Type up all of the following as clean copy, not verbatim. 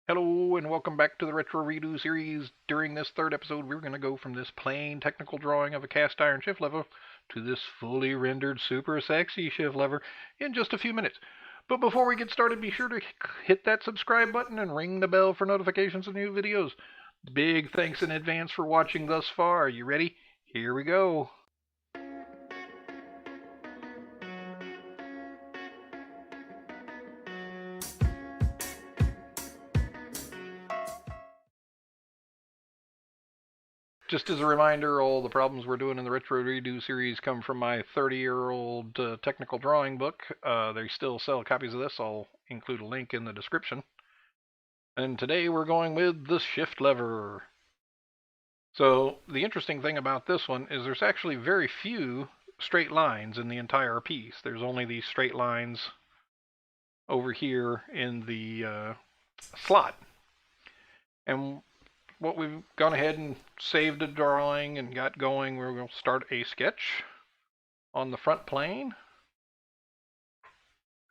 Hello and welcome back to the Retro Redo series. During this third episode, we're going to go from this plain technical drawing of a cast iron shift lever to this fully rendered super sexy shift lever in just a few minutes. But before we get started, be sure to hit that subscribe button and ring the bell for notifications of new videos. Big thanks in advance for watching thus far. You ready? Here we go. Just as a reminder, all the problems we're doing in the Retro Redo series come from my 30-year-old technical drawing book. They still sell copies of this. I'll include a link in the description. And today we're going with the shift lever. So the interesting thing about this one is there's actually very few straight lines in the entire piece. There's only these straight lines over here in the slot. And what we've gone ahead and saved a drawing and got going, we're going to start a sketch on the front plane.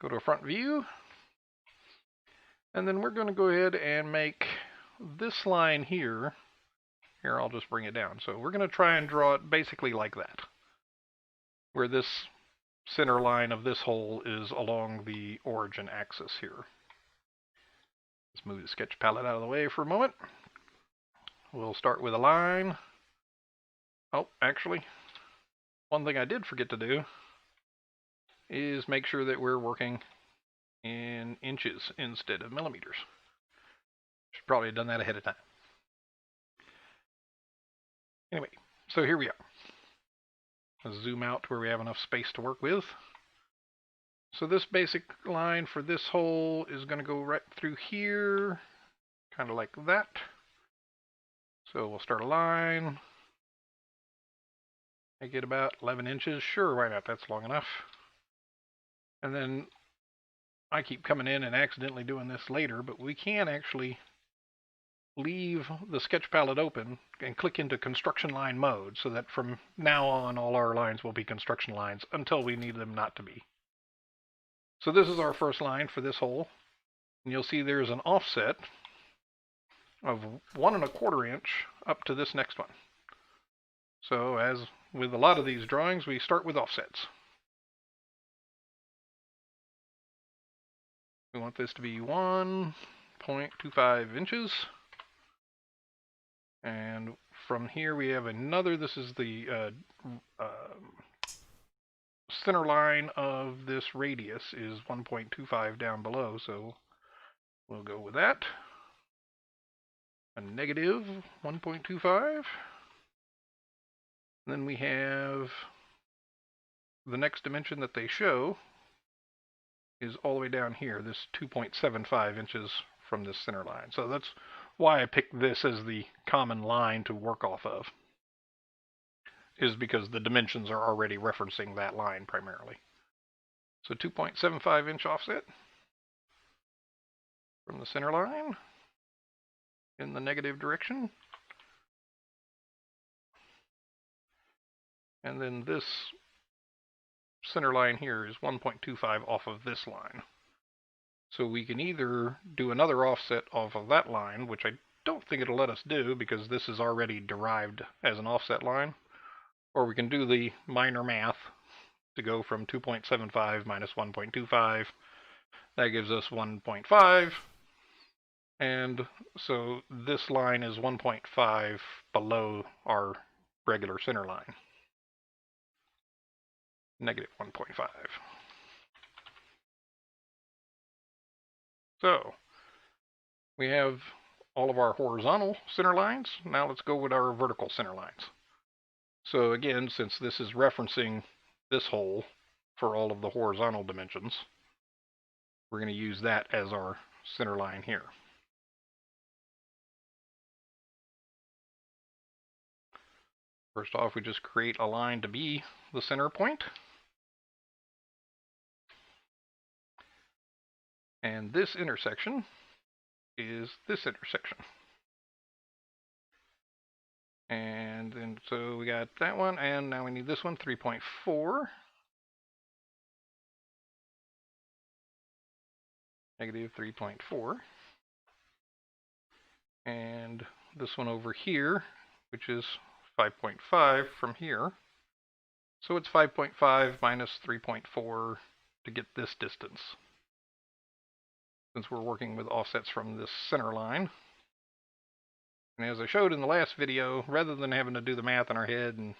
Go to a front view. And then we're going to go ahead and make this line here. Here, I'll just bring it down. So we're going to try and draw it basically like that, where this center line of this hole is along the origin axis here. Let's move the sketch palette out of the way for a moment. We'll start with a line. Oh, actually, one thing I did forget to do is make sure that we're working in inches instead of millimeters. Should probably have done that ahead of time. Anyway, so here we are. Let's zoom out to where we have enough space to work with. So this basic line for this hole is going to go right through here, kind of like that. So we'll start a line, make it about 11 inches. Sure, why not? That's long enough. And then I keep coming in and accidentally doing this later, but we can actually leave the sketch palette open and click into construction line mode so that from now on all our lines will be construction lines until we need them not to be. So this is our first line for this hole, and you'll see there's an offset of 1 1/4 inch up to this next one. So as with a lot of these drawings, we start with offsets. We want this to be 1.25 inches. And from here we have another, this is the center line of this radius is 1.25 down below, so we'll go with that. A negative 1.25. Then we have the next dimension that they show is all the way down here, this 2.75 inches from this center line. So that's why I picked this as the common line to work off of, is because the dimensions are already referencing that line primarily. So 2.75 inch offset from the center line in the negative direction. And then this center line here is 1.25 off of this line. So we can either do another offset off of that line, which I don't think it'll let us do because this is already derived as an offset line, or we can do the minor math to go from 2.75 minus 1.25. That gives us 1.5. And so this line is 1.5 below our regular center line. Negative 1.5. So we have all of our horizontal center lines. Now let's go with our vertical center lines. So again, since this is referencing this hole for all of the horizontal dimensions, we're going to use that as our center line here. First off, we just create a line to be the center point. And this intersection is this intersection. And then so we got that one, and now we need this one, 3.4. Negative 3.4. and this one over here, which is 5.5 from here. So it's 5.5 minus 3.4 to get this distance, since we're working with offsets from this center line. And as I showed in the last video, rather than having to do the math in our head and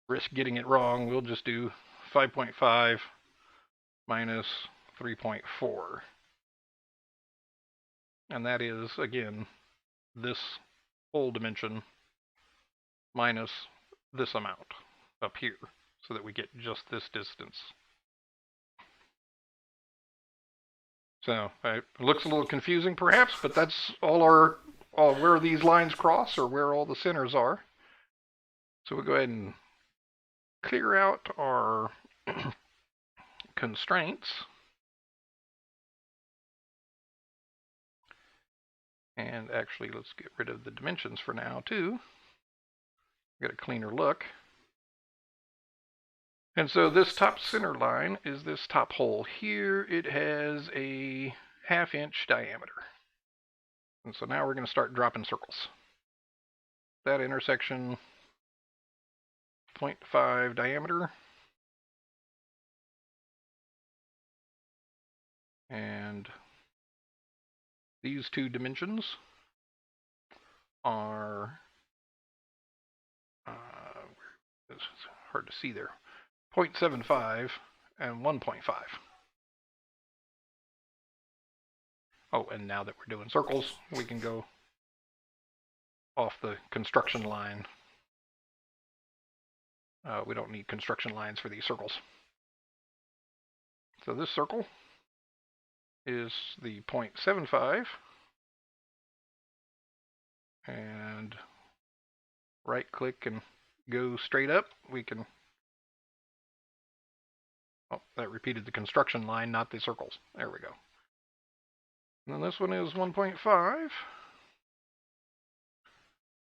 risk getting it wrong, we'll just do 5.5 minus 3.4. And that is, again, this whole dimension minus this amount up here, so that we get just this distance. So it looks a little confusing perhaps, but that's all where these lines cross, or where all the centers are. So we'll go ahead and clear out our constraints. And actually, let's get rid of the dimensions for now too. Get a cleaner look. And so this top center line is this top hole. Here it has a 1/2 inch diameter. And so now we're going to start dropping circles. That intersection, 0.5 diameter. And these two dimensions are, it's hard to see there, 0.75 and 1.5. Oh, and now that we're doing circles, we can go off the construction line. We don't need construction lines for these circles. So this circle is the 0.75, and right click and go straight up. We can, oh, that repeated the construction line, not the circles. There we go. And then this one is 1.5.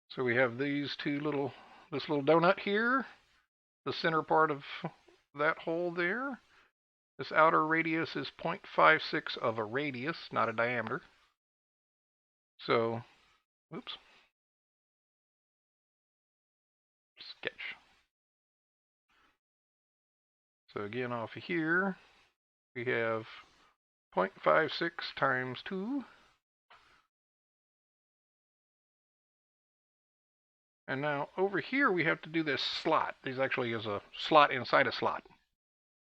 So we have these two little, this little donut here, the center part of that hole there. This outer radius is 0.56 of a radius, not a diameter. So, oops. Sketch. So again, off of here, we have 0.56 times 2. And now over here we have to do this slot. This actually is a slot inside a slot.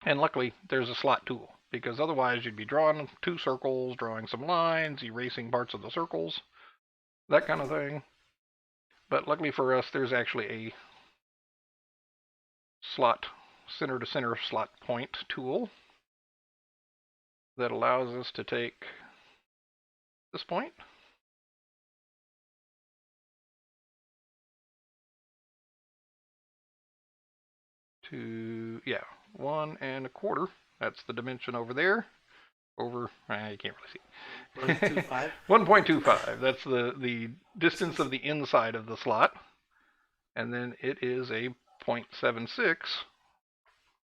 And luckily there's a slot tool, because otherwise you'd be drawing 2 circles, drawing some lines, erasing parts of the circles, that kind of thing. But luckily for us, there's actually a slot, center to center slot point tool that allows us to take this point to, 1 1/4. That's the dimension over there. Over, you can't really see. 1.25. 1.25. That's the distance of the inside of the slot. And then it is a 0.76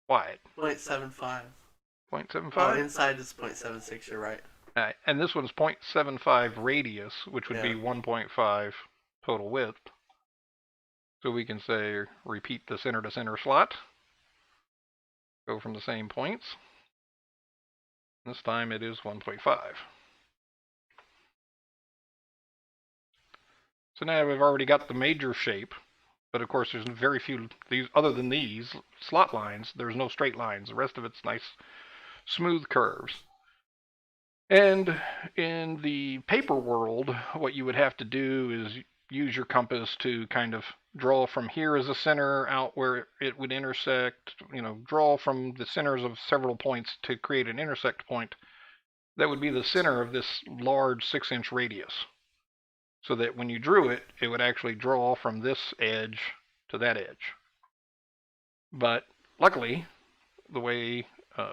wide. 0.75. 0.75? Oh, inside is 0.76, you're right. And this one's 0.75 radius, which would be 1.5 total width. So we can say, repeat the center to center slot. Go from the same points. This time it is 1.5. So now we've already got the major shape, but of course there's very few, these other than these slot lines, there's no straight lines. The rest of it's nice smooth curves. And in the paper world, what you would have to do is use your compass to kind of draw from here as a center out where it would intersect, draw from the centers of several points to create an intersect point that would be the center of this large 6-inch radius. So that when you drew it, it would actually draw from this edge to that edge. But luckily, the way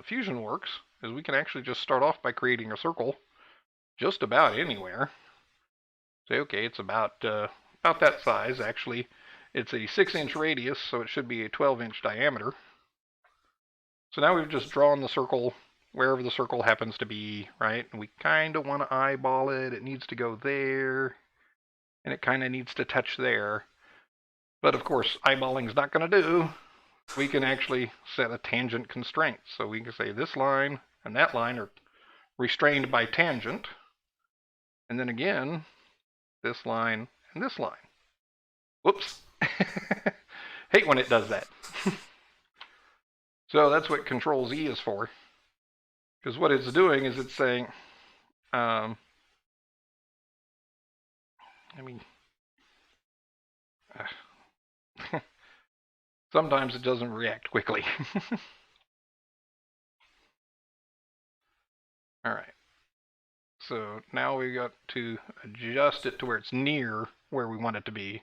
Fusion works is we can actually just start off by creating a circle just about anywhere. Say, okay, it's about that size. Actually, it's a 6-inch radius, so it should be a 12-inch diameter. So now we've just drawn the circle wherever the circle happens to be, right? And we kind of want to eyeball it. It needs to go there, and it kind of needs to touch there. But of course, eyeballing is not going to do. We can actually set a tangent constraint. So we can say this line and that line are restrained by tangent. And then again, this line and this line. Whoops. Hate when it does that. So that's what Control Z is for. Because what it's doing is it's saying, I mean, sometimes it doesn't react quickly. All right. So now we got to adjust it to where it's near where we want it to be,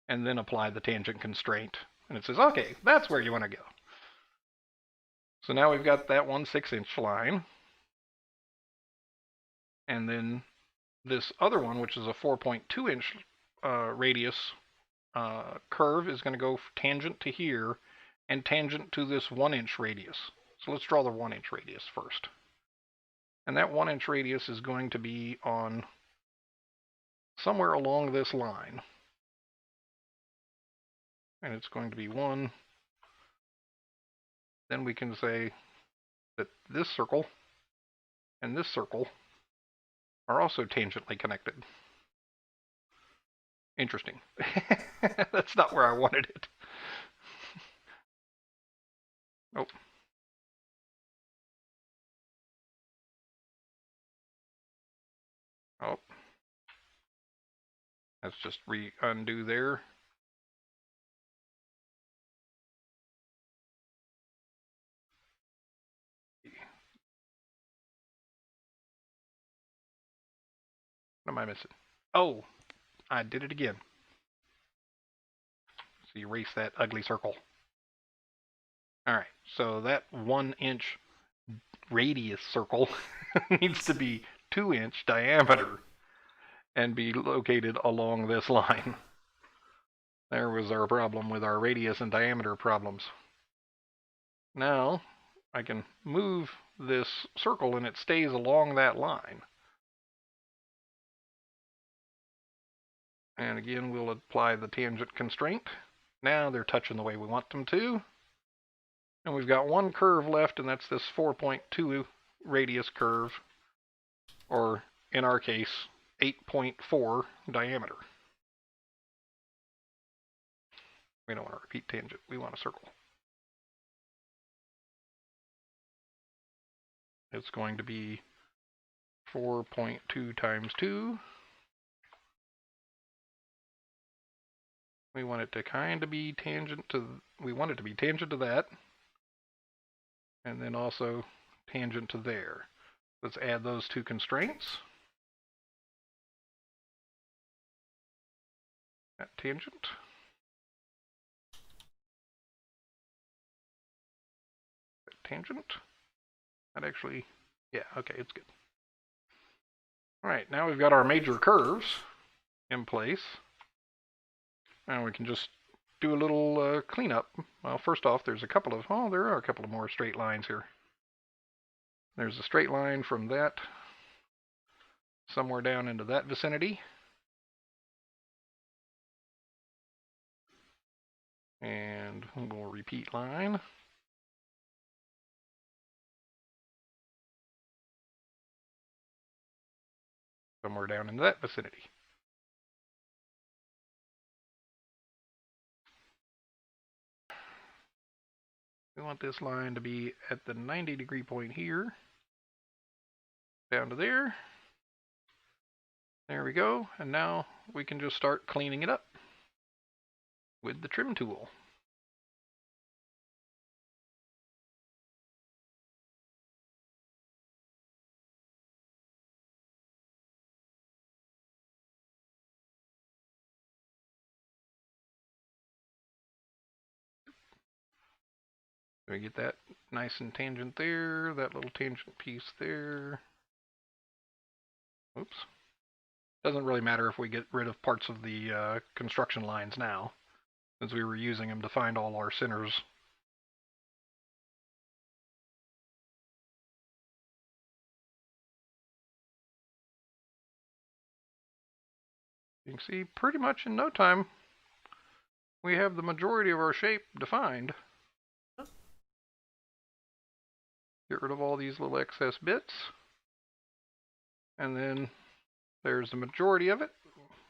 and then apply the tangent constraint. And it says, okay, that's where you want to go. So now we've got that 1/6" line. And then this other one, which is a 4.2" radius curve, is going to go tangent to here and tangent to this 1" radius. So let's draw the 1" radius first. And that 1" radius is going to be on somewhere along this line. And it's going to be 1. Then we can say that this circle and this circle are also tangentially connected. Interesting. That's not where I wanted it. Oh. Oh. Let's just undo there. What am I missing? Oh, I did it again. So erase that ugly circle. All right, so that 1" radius circle needs to be 2" diameter and be located along this line. There was our problem with our radius and diameter problems. Now I can move this circle and it stays along that line. And again, we'll apply the tangent constraint. Now they're touching the way we want them to. And we've got one curve left, and that's this 4.2 radius curve, or in our case, 8.4 diameter. We don't want to repeat tangent, we want a circle. It's going to be 4.2 times 2. We want it to kind of be tangent to, we want it to be tangent to that, and then also tangent to there. Let's add those two constraints. That tangent. That tangent. That actually, yeah, okay, it's good. All right, now we've got our major curves in place. Now we can just do a little cleanup. Well, first off, there's a couple of, oh, there are a couple of more straight lines here. There's a straight line from that somewhere down into that vicinity. And we'll repeat line. Somewhere down into that vicinity. We want this line to be at the 90-degree point here. Down to there. There we go. And now we can just start cleaning it up with the trim tool. We get that nice and tangent there, that little tangent piece there. Oops. Doesn't really matter if we get rid of parts of the construction lines now, since we were using them to find all our centers. You can see pretty much in no time we have the majority of our shape defined. Get rid of all these little excess bits. And then there's the majority of it.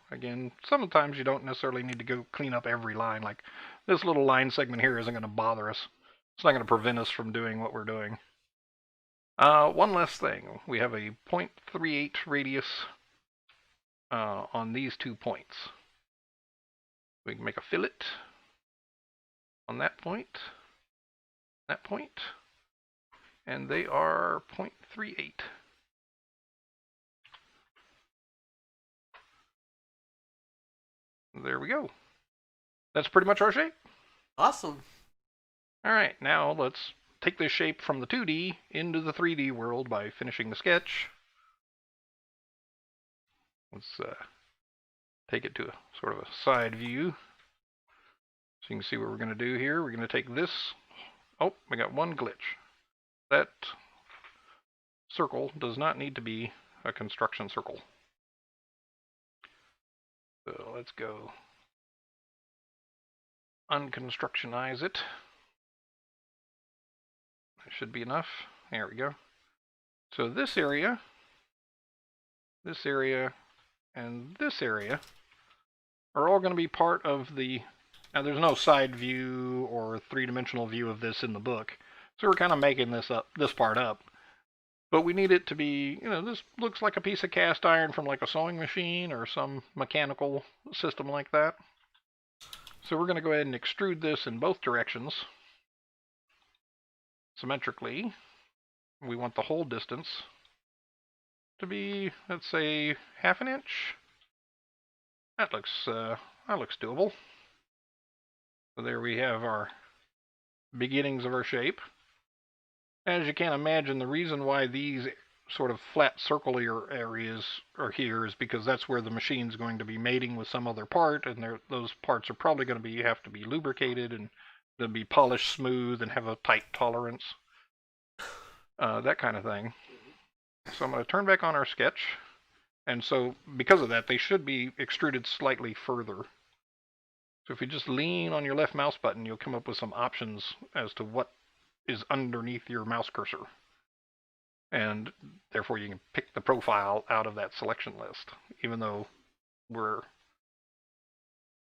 Again, sometimes you don't necessarily need to go clean up every line. Like this little line segment here isn't going to bother us. It's not going to prevent us from doing what we're doing. One last thing. We have a 0.38 radius on these 2 points. We can make a fillet on that point, and they are 0.38. There we go. That's pretty much our shape. Awesome. All right, now let's take this shape from the 2D into the 3D world by finishing the sketch. Let's take it to a sort of a side view. So you can see what we're going to do here. We're going to take this. Oh, we got one glitch. That circle does not need to be a construction circle. So let's go unconstructionize it. That should be enough. There we go. So this area, and this area are all going to be part of the... Now there's no side view or three-dimensional view of this in the book, so we're kind of making this part up. But we need it to be, this looks like a piece of cast iron from like a sewing machine or some mechanical system like that. So we're going to go ahead and extrude this in both directions symmetrically. We want the whole distance to be, let's say, 1/2 inch. That looks doable. So there we have our beginnings of our shape. As you can imagine, the reason why these sort of flat circular areas are here is because that's where the machine's going to be mating with some other part, and those parts are probably going to have to be lubricated and they'll be polished smooth and have a tight tolerance, that kind of thing. So I'm going to turn back on our sketch, and so because of that, they should be extruded slightly further. So if you just lean on your left mouse button, you'll come up with some options as to what is underneath your mouse cursor. And therefore you can pick the profile out of that selection list, even though we're...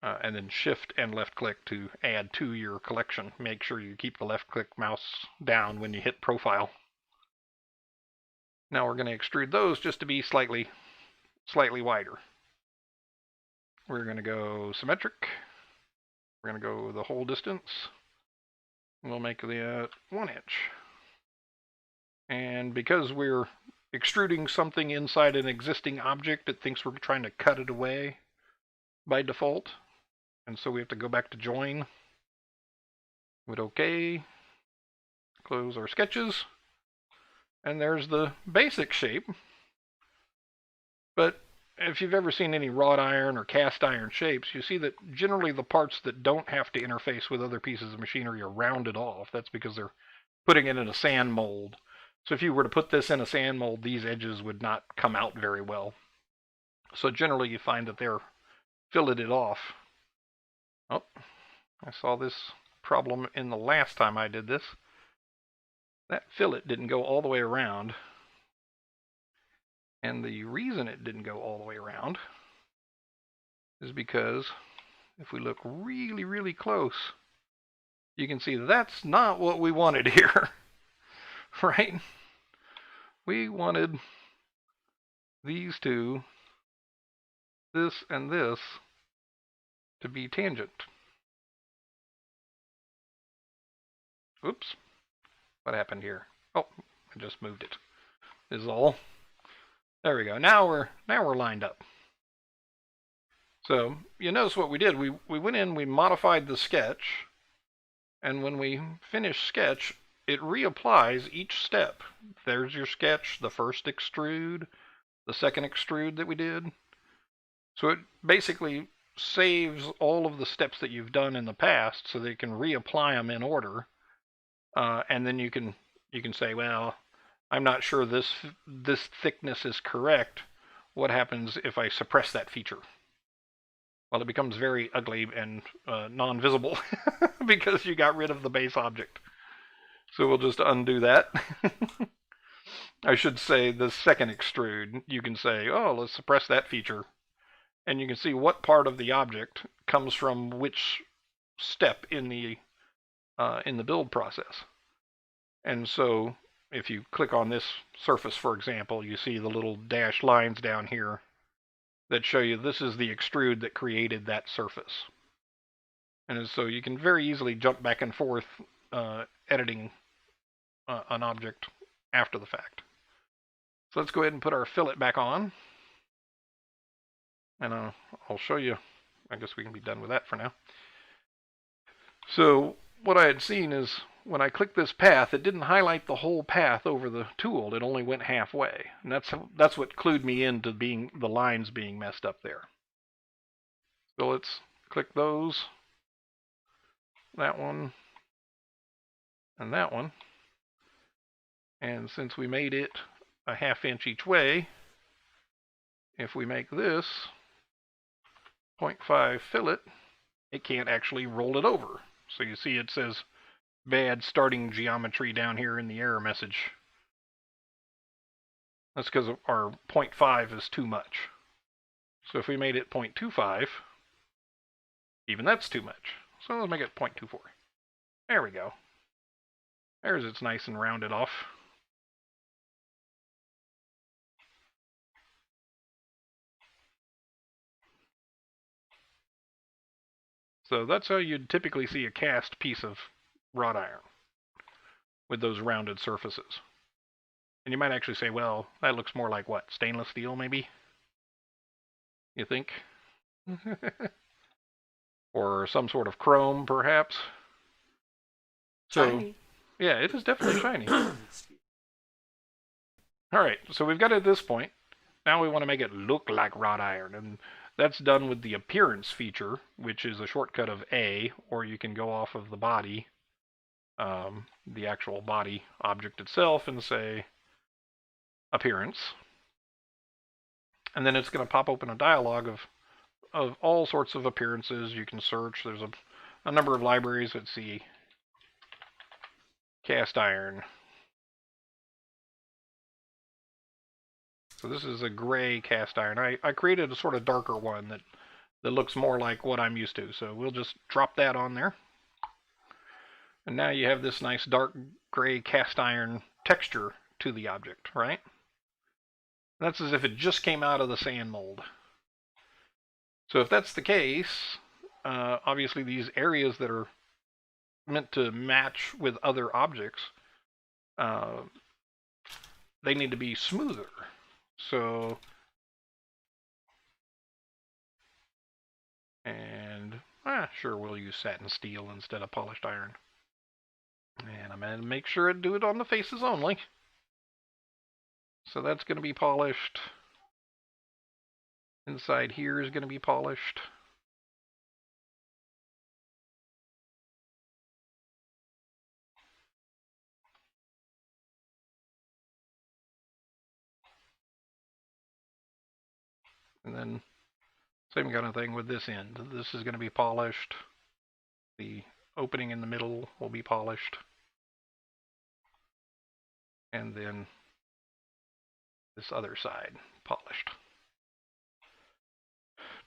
and then shift and left click to add to your collection. Make sure you keep the left click mouse down when you hit profile. Now we're going to extrude those just to be slightly wider. We're going to go symmetric. We're going to go the whole distance. We'll make the 1 inch. And because we're extruding something inside an existing object, it thinks we're trying to cut it away by default. And so we have to go back to join. Hit OK. Close our sketches. And there's the basic shape. But if you've ever seen any wrought iron or cast iron shapes, you see that generally the parts that don't have to interface with other pieces of machinery are rounded off. That's because they're putting it in a sand mold. So if you were to put this in a sand mold, these edges would not come out very well. So generally you find that they're filleted off. Oh, I saw this problem in the last time I did this. That fillet didn't go all the way around. And the reason it didn't go all the way around is because if we look really, really close, you can see that's not what we wanted here, right? We wanted these two, this and this, to be tangent. Oops, what happened here? Oh, I just moved it. This is all. There we go. Now we're lined up. So you notice what we did. We went in, we modified the sketch, and when we finish sketch, it reapplies each step. There's your sketch, the first extrude, the second extrude that we did. So it basically saves all of the steps that you've done in the past so that you can reapply them in order. And then you can say, well, I'm not sure this thickness is correct. What happens if I suppress that feature? Well, it becomes very ugly and non-visible because you got rid of the base object. So we'll just undo that. I should say the second extrude, you can say, oh, let's suppress that feature. And you can see what part of the object comes from which step in the build process. And so if you click on this surface, for example, you see the little dashed lines down here that show you this is the extrude that created that surface. And so you can very easily jump back and forth editing an object after the fact. So let's go ahead and put our fillet back on. And I'll show you. I guess we can be done with that for now. So what I had seen is when I clicked this path, it didn't highlight the whole path over the tool. It only went halfway. And that's what clued me into being the lines being messed up there. So let's click those. That one. And that one. And since we made it a ½ inch each way, if we make this 0.5 fillet, it can't actually roll it over. So you see it says bad starting geometry down here in the error message. That's because our 0.5 is too much. So if we made it 0.25, even that's too much. So let's make it 0.24. There we go. There's it's nice and rounded off. So that's how you'd typically see a cast piece of wrought iron, with those rounded surfaces. And you might actually say, well, that looks more like what? Stainless steel, maybe? You think? Or some sort of chrome, perhaps? Shiny. So, yeah, it is definitely shiny. Alright, so we've got it at this point. Now we want to make it look like wrought iron, and that's done with the appearance feature, which is a shortcut of A, or you can go off of the body, the actual body object itself, and say appearance. And then it's going to pop open a dialog of all sorts of appearances you can search. There's a number of libraries. Let's see. Cast iron. So this is a gray cast iron. I created a sort of darker one that looks more like what I'm used to. So we'll just drop that on there. And now you have this nice dark gray cast iron texture to the object, right? That's as if it just came out of the sand mold. So if that's the case, obviously these areas that are meant to match with other objects, they need to be smoother. So, and sure, we'll use satin steel instead of polished iron. And I'm going to make sure to do it on the faces only. So that's going to be polished. Inside here is going to be polished. And then same kind of thing with this end. This is going to be polished. The opening in the middle will be polished. And then this other side polished.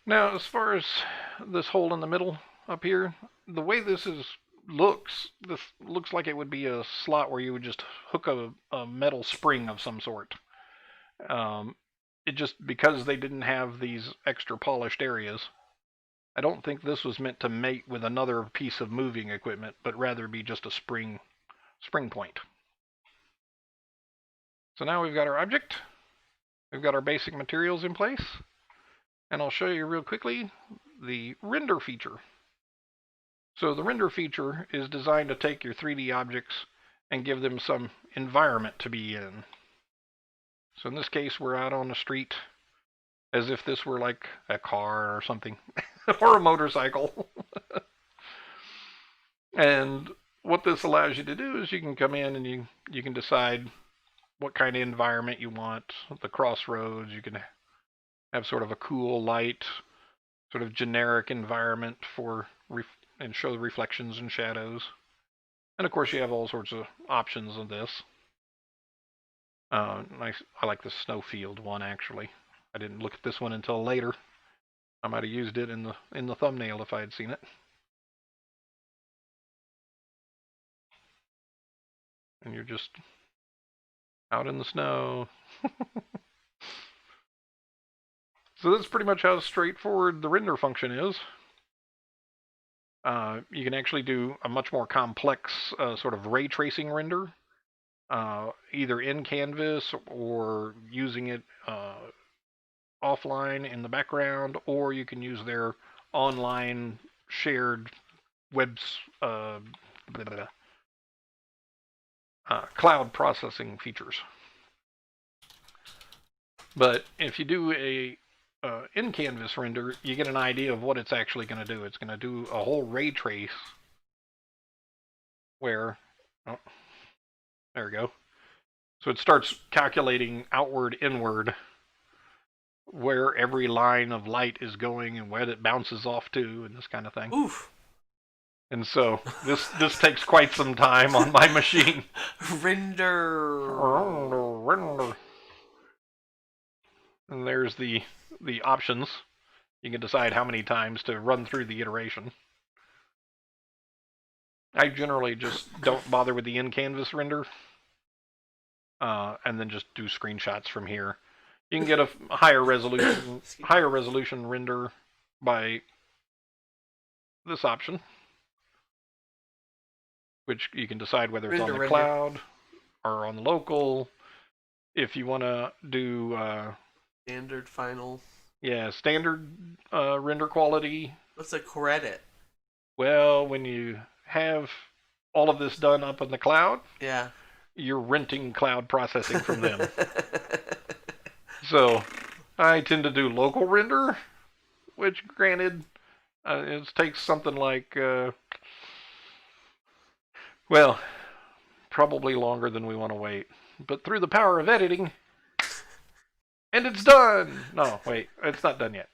Now, as far as this hole in the middle up here, the way this looks like it would be a slot where you would just hook a metal spring of some sort. It just, because they didn't have these extra polished areas, I don't think this was meant to mate with another piece of moving equipment, but rather be just a spring point. So now we've got our object, we've got our basic materials in place, and I'll show you real quickly the render feature. So the render feature is designed to take your 3D objects and give them some environment to be in. So in this case, we're out on the street as if this were like a car or something, or a motorcycle. And what this allows you to do is you can come in and you can decide what kind of environment you want. The crossroads, you can have sort of a cool light, sort of generic environment for and show the reflections and shadows. And of course, you have all sorts of options of this. Nice. I like the snowfield one actually. I didn't look at this one until later. I might have used it in the thumbnail if I had seen it. And you're just out in the snow. So that's pretty much how straightforward the render function is. You can actually do a much more complex sort of ray tracing render, either in Canvas or using it offline in the background, or you can use their online shared cloud processing features. But if you do a in-canvas render, you get an idea of what it's actually going to do. It's going to do a whole ray trace where, oh, there we go. So it starts calculating outward, inward, where every line of light is going and where it bounces off to, and this kind of thing. Oof. And so this takes quite some time on my machine. Render. And there's the options. You can decide how many times to run through the iteration. I generally just don't bother with the in-canvas render, and then just do screenshots from here. You can get a higher resolution render by this option, which you can decide whether it's on the cloud or on the local. If you want to do standard final. Yeah, standard render quality. What's a credit? Well, when you have all of this done up in the cloud, yeah, you're renting cloud processing from them. So I tend to do local render, which granted, it takes something like, well, probably longer than we want to wait. But through the power of editing, and it's done! No, wait, it's not done yet.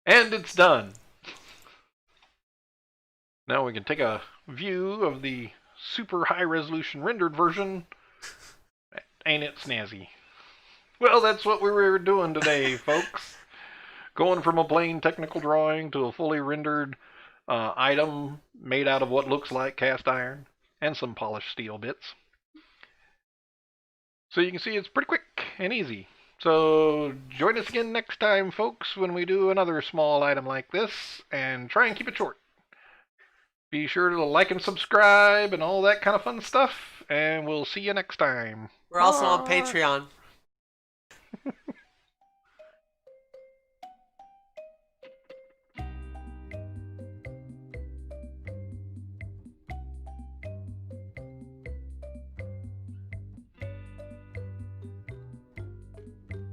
And it's done! Now we can take a view of the super high resolution rendered version. Ain't it snazzy? Well, that's what we were doing today, folks. Going from a plain technical drawing to a fully rendered item made out of what looks like cast iron and some polished steel bits. So you can see it's pretty quick and easy. So join us again next time, folks, when we do another small item like this, and try and keep it short. Be sure to like and subscribe and all that kind of fun stuff, and we'll see you next time. We're also on Patreon.